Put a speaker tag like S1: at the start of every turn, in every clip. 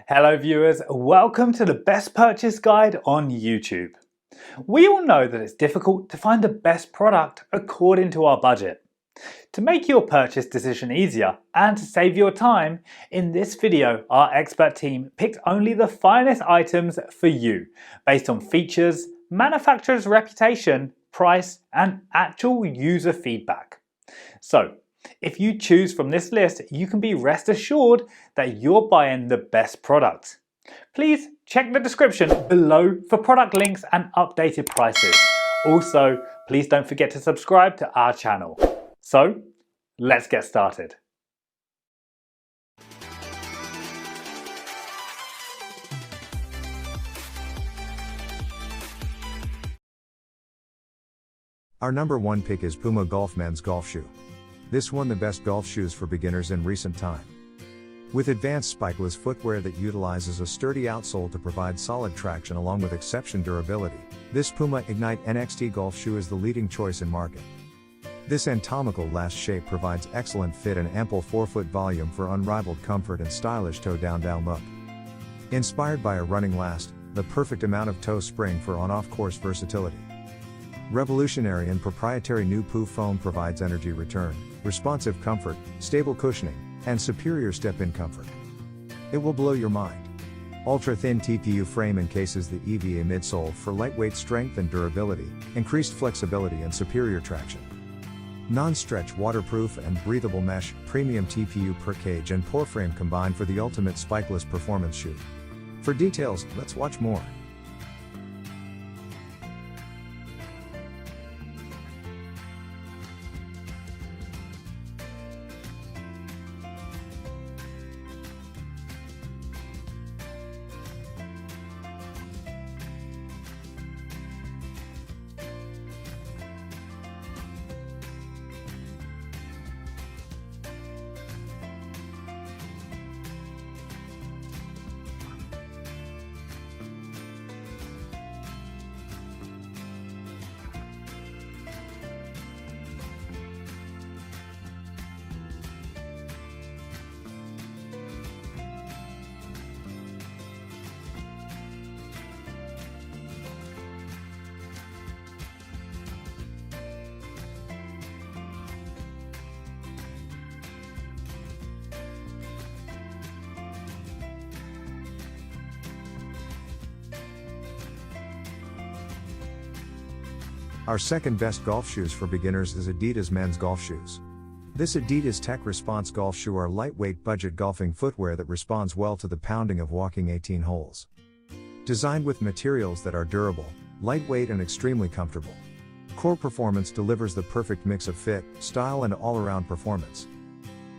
S1: Hello viewers, welcome to the best purchase guide on YouTube. We all know that it's difficult to find the best product according to our budget. To make your purchase decision easier and to save your time, in this video our expert team picked only the finest items for you based on features, manufacturer's reputation, price and actual user feedback. So, if you choose from this list, you can be rest assured that you're buying the best product. Please check the description below for product links and updated prices. Also, please don't forget to subscribe to our channel. So, let's get started.
S2: Our number one pick is Puma Golf Men's Golf Shoe. This won the best golf shoes for beginners in recent time. With advanced spikeless footwear that utilizes a sturdy outsole to provide solid traction along with exception durability, this Puma Ignite NXT golf shoe is the leading choice in market. This anatomical last shape provides excellent fit and ample forefoot volume for unrivaled comfort and stylish toe-down look. Inspired by a running last, the perfect amount of toe spring for on-off course versatility. Revolutionary and proprietary new PU foam provides energy return, responsive comfort, stable cushioning, and superior step-in comfort. It will blow your mind. Ultra-thin TPU frame encases the EVA midsole for lightweight strength and durability, increased flexibility and superior traction. Non-stretch waterproof and breathable mesh, premium TPU per cage and pore frame combine for the ultimate spikeless performance shoe. For details, let's watch more. Our second best golf shoes for beginners is Adidas Men's Golf Shoes. This Adidas Tech Response golf shoe are lightweight budget golfing footwear that responds well to the pounding of walking 18 holes. Designed with materials that are durable, lightweight and extremely comfortable. Core Performance delivers the perfect mix of fit, style and all-around performance.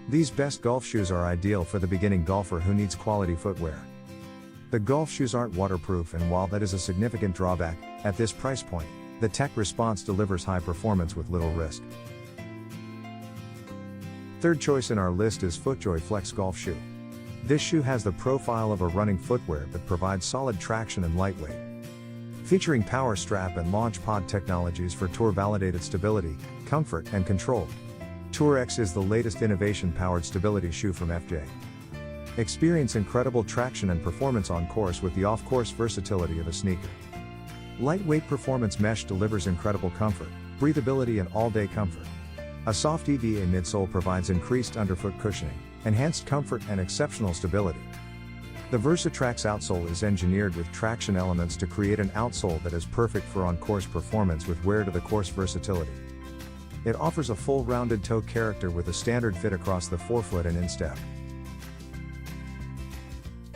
S2: These best golf shoes are ideal for the beginning golfer who needs quality footwear. The golf shoes aren't waterproof, and while that is a significant drawback, at this price point, the Tech Response delivers high performance with little risk. Third choice in our list is FootJoy Flex Golf Shoe. This shoe has the profile of a running footwear but provides solid traction and lightweight. Featuring power strap and launch pod technologies for tour-validated stability, comfort, and control. Tour X is the latest innovation-powered stability shoe from FJ. Experience incredible traction and performance on course with the off-course versatility of a sneaker. Lightweight performance mesh delivers incredible comfort, breathability and all-day comfort. A soft EVA midsole provides increased underfoot cushioning, enhanced comfort and exceptional stability. The Versatrax outsole is engineered with traction elements to create an outsole that is perfect for on-course performance with wear-to-the-course versatility. It offers a full rounded toe character with a standard fit across the forefoot and instep.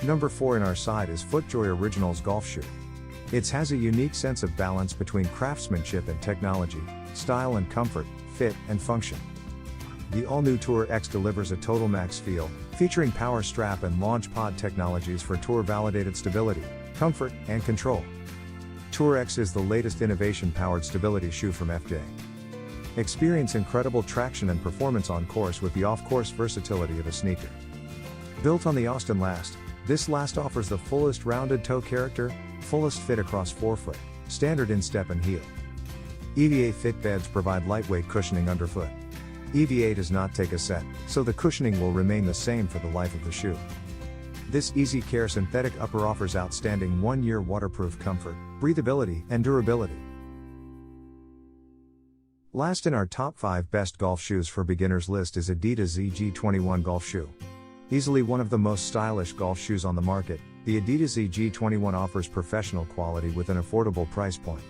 S2: Number 4 in our side is FootJoy Originals Golf Shoe. It has a unique sense of balance between craftsmanship and technology, style and comfort, fit and function. The all-new Tour X delivers a total max feel, featuring power strap and launch pod technologies for tour-validated stability, comfort, and control. Tour X is the latest innovation-powered stability shoe from FJ. Experience incredible traction and performance on course with the off-course versatility of a sneaker. Built on the Austin Last, this last offers the fullest rounded toe character, fullest fit across forefoot, standard instep and heel. EVA fit beds provide lightweight cushioning underfoot. EVA does not take a set, so the cushioning will remain the same for the life of the shoe. This easy care synthetic upper offers outstanding 1-year waterproof comfort, breathability, and durability. Last in our top 5 best golf shoes for beginners list is Adidas ZG21 golf shoe. Easily one of the most stylish golf shoes on the market, the Adidas ZG21 offers professional quality with an affordable price point.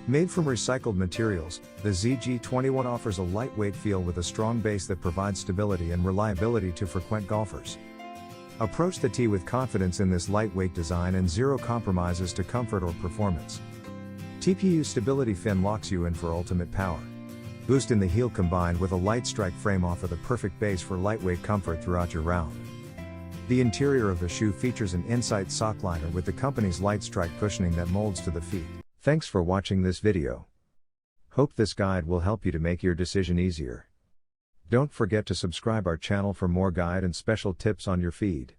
S2: Made from recycled materials, the ZG21 offers a lightweight feel with a strong base that provides stability and reliability to frequent golfers. Approach the tee with confidence in this lightweight design and zero compromises to comfort or performance. TPU stability fin locks you in for ultimate power. Boost in the heel combined with a light strike frame offer the perfect base for lightweight comfort throughout your round. The interior of the shoe features an Insight sock liner with the company's light strike cushioning that molds to the feet. Thanks for watching this video. Hope this guide will help you to make your decision easier. Don't forget to subscribe our channel for more guide and special tips on your feed.